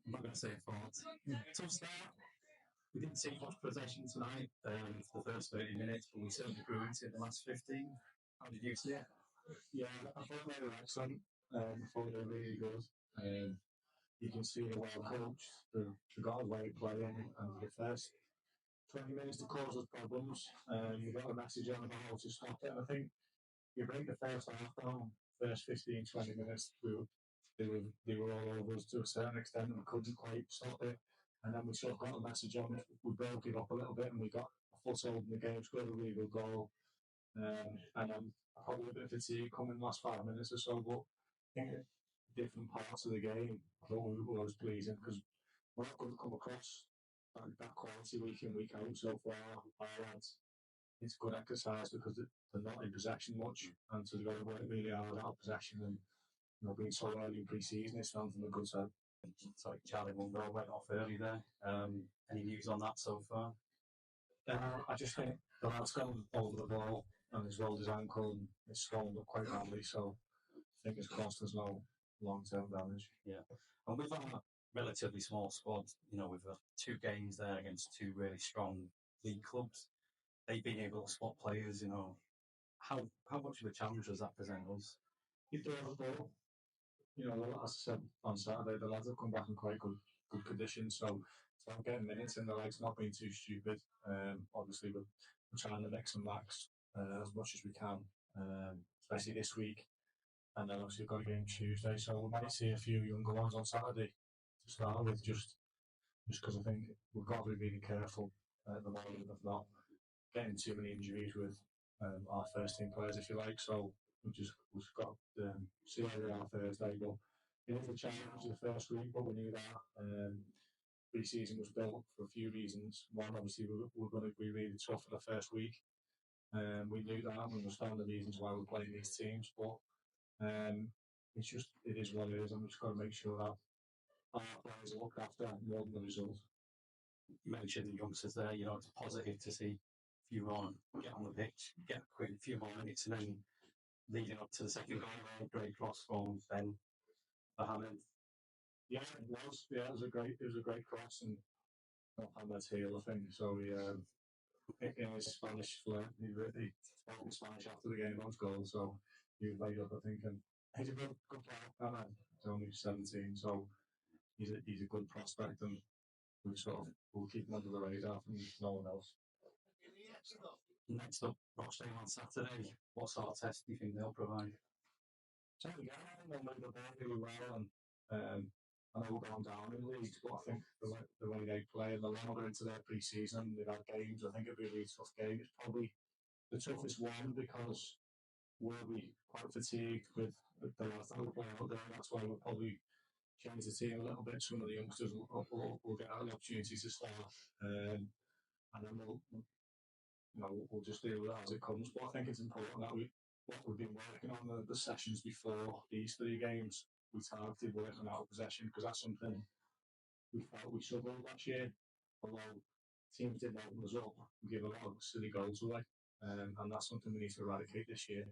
I'm not going to say thoughts. Tough start. We didn't see much possession tonight for the first 30 minutes, but we certainly grew into it in the last 15. How did you see it? Yeah, I thought they were excellent. I thought they were really good. You can see they're well coached. They've got a way of playing, and the first 20 minutes to cause us problems. We got a message on about how to stop it. And I think you break the first half down, first 15, 20 minutes, they were all over us to a certain extent, and we couldn't quite stop it. And then we sort of got a message on, we broke it up a little bit, and we got a foothold in the game, scored a really good goal. And then probably a bit of fatigue coming in the last 5 minutes or so, but I think different parts of the game, I thought we were always pleasing because we're not going to come across that quality week in, week out so far. Our lads, it's good exercise because they're not in possession much, and so they've got to work really hard out of possession. And being so early in pre-season, it's something a good side. Sorry, Charlie Munro went off early there. Any views on that so far? I just think the lad's gone over the ball and he's rolled his ankle and it's swollen up quite badly, so fingers crossed there's no long-term damage. Yeah. And with our relatively small squad, with 2 games there against 2 really strong league clubs, they've been able to spot players, how much of a challenge does that present us? It does, but, as I said on Saturday, the lads have come back in quite good condition, so it's not getting minutes in the legs, not being too stupid. Obviously, we're trying to mix and match as much as we can, especially this week. And then obviously we've got a game Tuesday, so we might see a few younger ones on Saturday to start with, just because I think we've got to be really careful at the moment of not getting too many injuries with our first team players, if you like. So we've got to see how they are Thursday. But it is a challenge the first week, but we knew that. Pre-season was built for a few reasons. One, obviously, we're going to be really tough for the first week. We knew that, and we understand the reasons why we're playing these teams, but it is what it is, and we've just got to make sure that our players are looked after more than the result. You mentioned the youngsters there, it's positive to see a few on, get on the pitch, get a few more minutes, and then leading up to the second goal, great cross from Ben Mohammed. Yeah, it was. Yeah, it was a great cross, and Mohammed's heel, I think. So in his Spanish fluent, he spoke in Spanish after the game on his goal, so he was laid up, I think, and he's a good player. He's only 17, so he's a good prospect, and we'll keep him under the radar from no one else. Next up, Rochdale on Saturday. What sort of test do you think they'll provide? They'll make the ball really well, and I know we're going down in leagues, but I think the way they play and the longer into their pre-season, they've had games, I think it'll be a really tough game. It's probably the toughest one because we'll be quite fatigued with the lads that will play out there. That's why we'll probably change the team a little bit. Some of the youngsters will get the opportunities to start, and then we'll just deal with that as it comes. But I think it's important that what we've been working on the sessions before these 3 games, we targeted working out of possession because that's something we felt we struggled last year. Although teams didn't open us up, we gave a lot of silly goals away, and that's something we need to eradicate this year.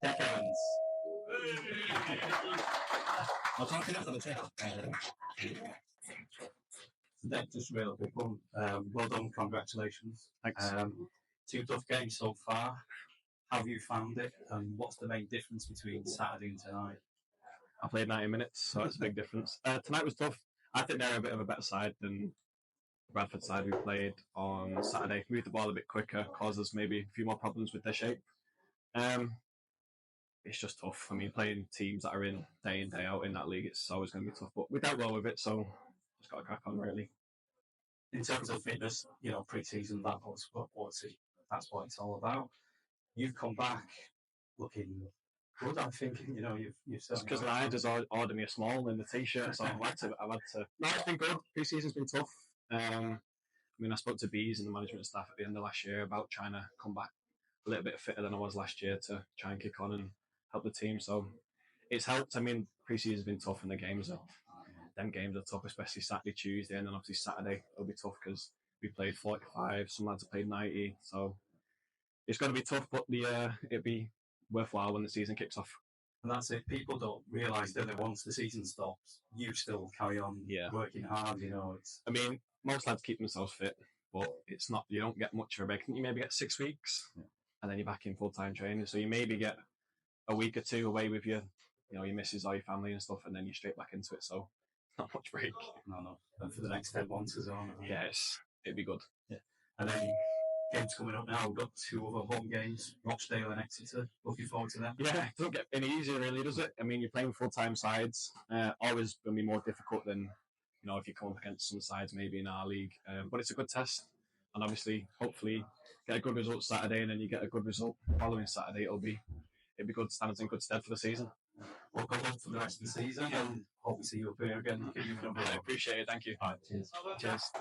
Dec Evans. I'm talking after the check. Dec, just a real quick one. Well done, congratulations. Thanks. 2 tough games so far. How have you found it, and what's the main difference between Saturday and tonight? I played 90 minutes, so that's a big difference. Tonight was tough. I think they're a bit of a better side than Bradford side we played on Saturday. Moved the ball a bit quicker, caused us maybe a few more problems with their shape. It's just tough. I mean, playing teams that are in day out in that league, it's always going to be tough. But we dealt well with it, so just got to crack on, really. in terms of fitness, pre-season, that's what it's all about. You've come back looking good, I think. You've It's certainly because I just ordered me a small in the t-shirt, so I've had to. No, it's been good. Pre-season's been tough. I spoke to Bees and the management staff at the end of last year about trying to come back a little bit fitter than I was last year to try and kick on and help the team. So it's helped. Pre-season's been tough, and games are tough, especially Saturday, Tuesday, and then obviously Saturday it'll be tough because we played 45, some lads have played 90, so it's going to be tough, but it'll be worthwhile when the season kicks off. And that's it. People don't realise that once the season stops, you still carry on working hard. Most lads keep themselves fit, but it's not. You don't get much of a break. You maybe get 6 weeks, and then you're back in full-time training. So you maybe get a week or two away with your missus or your family and stuff, and then you're straight back into it. So not much break. No. And for the next 10 months as well. Yes, it'd be good. Yeah. And then games coming up now. We've got 2 other home games, Rochdale and Exeter. Looking forward to them. Yeah, it doesn't get any easier really, does it? You're playing full-time sides. Always going to be more difficult than, if you come up against some sides maybe in our league. But it's a good test. And obviously, hopefully, get a good result Saturday and then you get a good result following Saturday. It'll be good, stands in good stead for the season. Well, good luck for the rest of the season and hope we see you up here again. I appreciate it. Thank you. All right, cheers.